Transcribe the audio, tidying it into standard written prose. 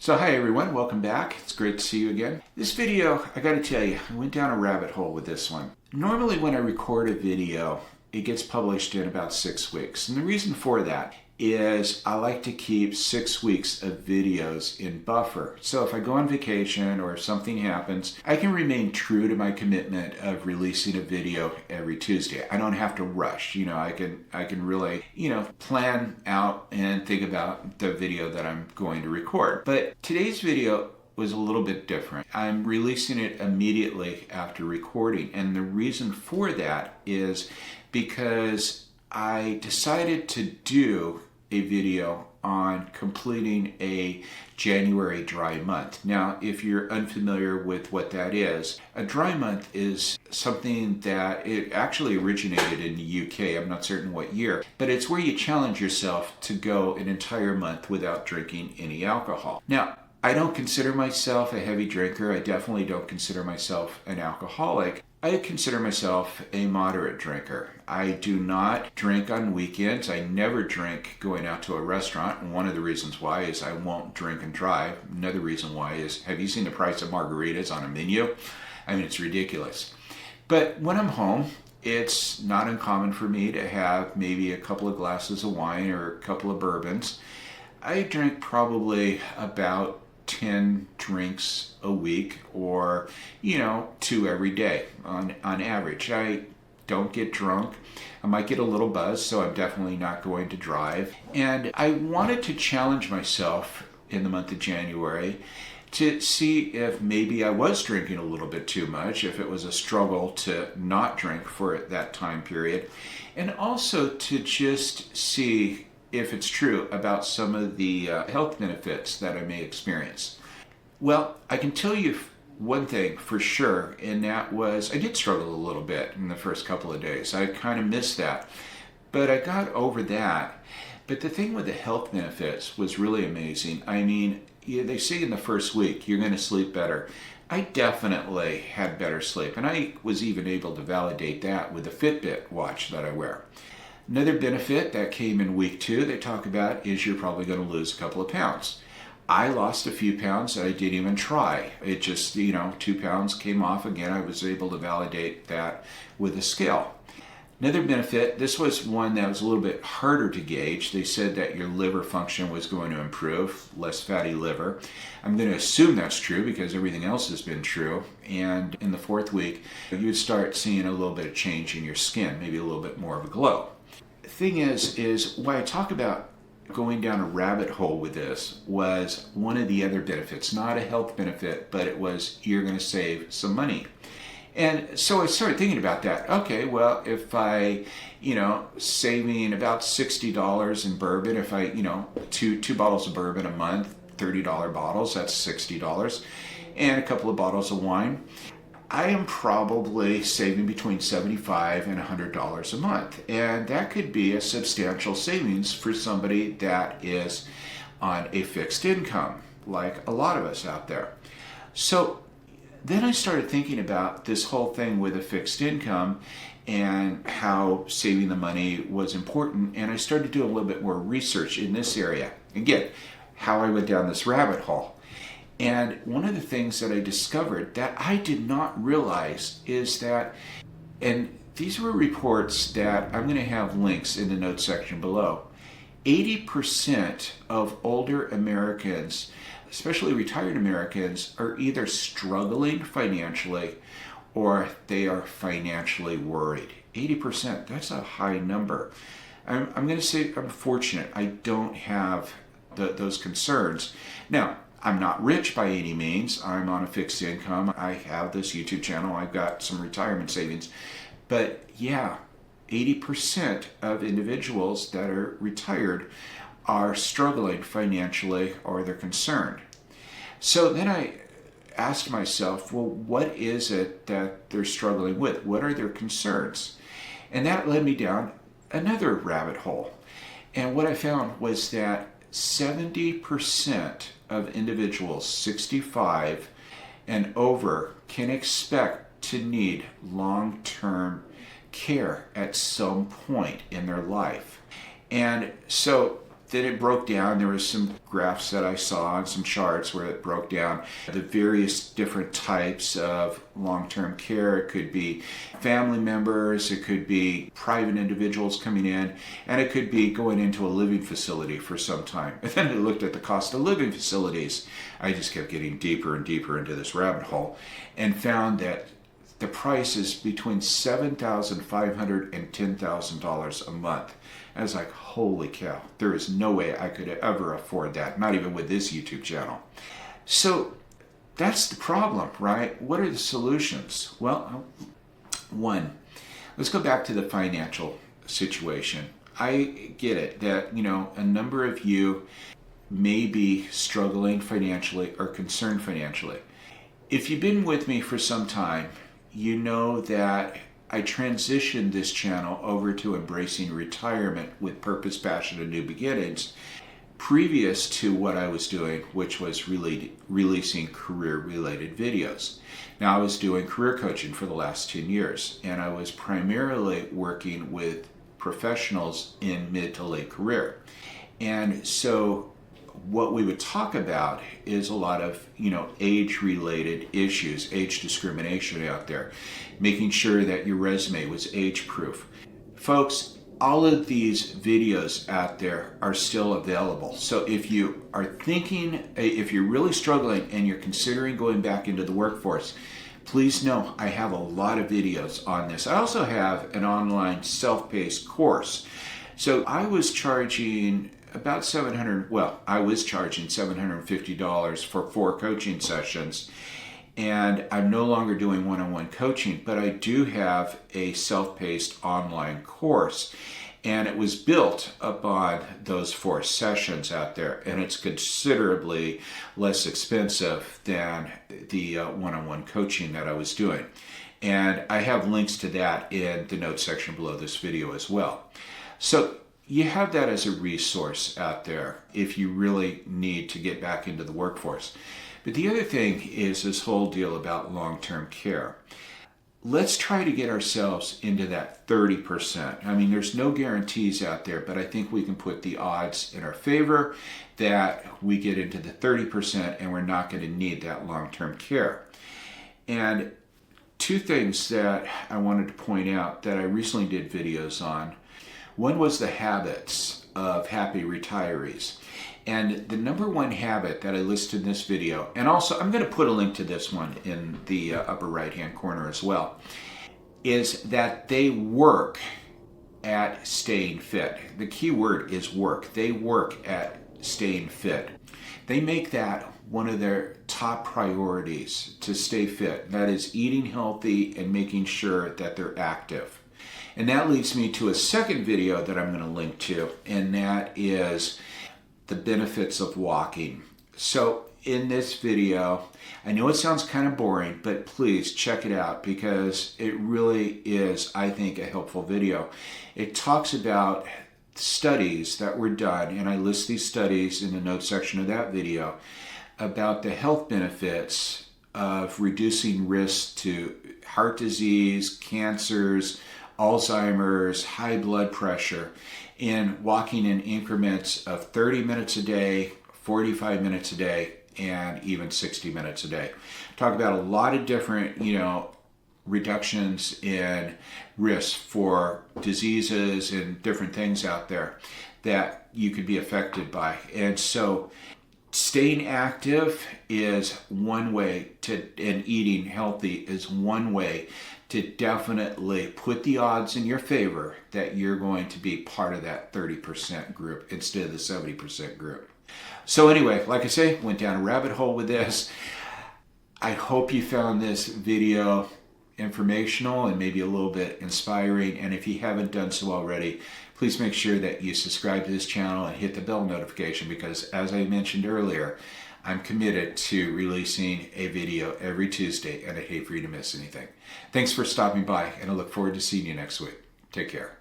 So hi everyone, welcome back. It's great to see you again. This video, I gotta tell you, I went down a rabbit hole with this one. Normally when I record a video, it gets published in about 6 weeks. And the reason for that is I like to keep 6 weeks of videos in buffer. So if I go on vacation or if something happens, I can remain true to my commitment of releasing a video every Tuesday. I don't have to rush. I can really, plan out and think about the video that I'm going to record. But today's video was a little bit different. I'm releasing it immediately after recording, and the reason for that is because I decided to do a video on completing a January dry month. Now, if you're unfamiliar with what that is, a dry month is something that it actually originated in the UK. I'm not certain what year, but it's where you challenge yourself to go an entire month without drinking any alcohol. Now, I don't consider myself a heavy drinker. I definitely don't consider myself an alcoholic. I consider myself a moderate drinker. I do not drink on weekends. I never drink going out to a restaurant. And one of the reasons why is I won't drink and drive. Another reason why is, have you seen the price of margaritas on a menu? I mean, it's ridiculous. But when I'm home, it's not uncommon for me to have maybe a couple of glasses of wine or a couple of bourbons. I drink probably about 10 drinks a week, or 2 every day on average. I don't get drunk. I might get a little buzzed, so I'm definitely not going to drive. And I wanted to challenge myself in the month of January to see if maybe I was drinking a little bit too much, if it was a struggle to not drink for that time period, and also to just see if it's true about some of the health benefits that I may experience. Well, I can tell you one thing for sure, and that was I did struggle a little bit in the first couple of days. I kind of missed that, but I got over that. But the thing with the health benefits was really amazing. I mean, they say in the first week you're going to sleep better. I definitely had better sleep, and I was even able to validate that with the Fitbit watch that I wear. Another benefit that came in week 2 they talk about is you're probably going to lose a couple of pounds. I lost a few pounds that I didn't even try. It just, 2 pounds came off again. I was able to validate that with a scale. Another benefit, this was one that was a little bit harder to gauge. They said that your liver function was going to improve, less fatty liver. I'm going to assume that's true because everything else has been true. And in the 4th week, you would start seeing a little bit of change in your skin, maybe a little bit more of a glow. The thing is why I talk about going down a rabbit hole with this was one of the other benefits, not a health benefit, but it was you're going to save some money. And so I started thinking about that. Okay, well, if I, saving about $60 in bourbon, if I, two bottles of bourbon a month, $30 bottles, that's $60, and a couple of bottles of wine, I am probably saving between $75 and $100 a month. And that could be a substantial savings for somebody that is on a fixed income, like a lot of us out there. So then I started thinking about this whole thing with a fixed income and how saving the money was important. And I started doing a little bit more research in this area. Again, how I went down this rabbit hole. And one of the things that I discovered that I did not realize is that, and these were reports that I'm going to have links in the notes section below, 80% of older Americans, especially retired Americans, are either struggling financially or they are financially worried. 80%, that's a high number. I'm going to say I'm fortunate. I don't have those concerns. Now, I'm not rich by any means. I'm on a fixed income. I have this YouTube channel. I've got some retirement savings. But yeah, 80% of individuals that are retired are struggling financially or they're concerned. So then I asked myself, well, what is it that they're struggling with? What are their concerns? And that led me down another rabbit hole. And what I found was that 70% of individuals 65 and over can expect to need long-term care at some point in their life. And so then it broke down. There was some graphs that I saw and some charts where it broke down the various different types of long-term care. It could be family members, it could be private individuals coming in, and it could be going into a living facility for some time. And then I looked at the cost of living facilities. I just kept getting deeper and deeper into this rabbit hole and found that the price is between $7,500 and $10,000 a month. I was like, holy cow, there is no way I could ever afford that, not even with this YouTube channel. So that's the problem, right? What are the solutions? Well, one, let's go back to the financial situation. I get it that, a number of you may be struggling financially or concerned financially. If you've been with me for some time, you know that I transitioned this channel over to embracing retirement with purpose, passion, and new beginnings previous to what I was doing, which was releasing career-related videos. Now, I was doing career coaching for the last 10 years, and I was primarily working with professionals in mid to late career. And so what we would talk about is a lot of, age-related issues, age discrimination out there, making sure that your resume was age-proof. Folks, all of these videos out there are still available. So if you are thinking, if you're really struggling and you're considering going back into the workforce, please know I have a lot of videos on this. I also have an online self-paced course. So I was charging about I was charging $750 for 4 coaching sessions, and I'm no longer doing one-on-one coaching, but I do have a self-paced online course, and it was built upon those 4 sessions out there, and it's considerably less expensive than the one-on-one coaching that I was doing. And I have links to that in the notes section below this video as well. So you have that as a resource out there if you really need to get back into the workforce. But the other thing is this whole deal about long-term care. Let's try to get ourselves into that 30%. I mean, there's no guarantees out there, but I think we can put the odds in our favor that we get into the 30% and we're not going to need that long-term care. And 2 things that I wanted to point out that I recently did videos on. One was the habits of happy retirees. And the number 1 habit that I listed in this video, and also I'm going to put a link to this one in the upper right hand corner as well, is that they work at staying fit. The key word is work. They work at staying fit. They make that one of their top priorities to stay fit. That is eating healthy and making sure that they're active. And that leads me to a second video that I'm going to link to, and that is the benefits of walking. So in this video, I know it sounds kind of boring, but please check it out because it really is, I think, a helpful video. It talks about studies that were done, and I list these studies in the notes section of that video, about the health benefits of reducing risk to heart disease, cancers, Alzheimer's, high blood pressure, in walking in increments of 30 minutes a day, 45 minutes a day, and even 60 minutes a day. Talk about a lot of different, reductions in risk for diseases and different things out there that you could be affected by. And so staying active is one way to, and eating healthy is one way to definitely put the odds in your favor that you're going to be part of that 30% group instead of the 70% group. So anyway, like I say, went down a rabbit hole with this. I hope you found this video informational and maybe a little bit inspiring. And if you haven't done so already, please make sure that you subscribe to this channel and hit the bell notification because, as I mentioned earlier, I'm committed to releasing a video every Tuesday, and I'd hate for you to miss anything. Thanks for stopping by, and I look forward to seeing you next week. Take care.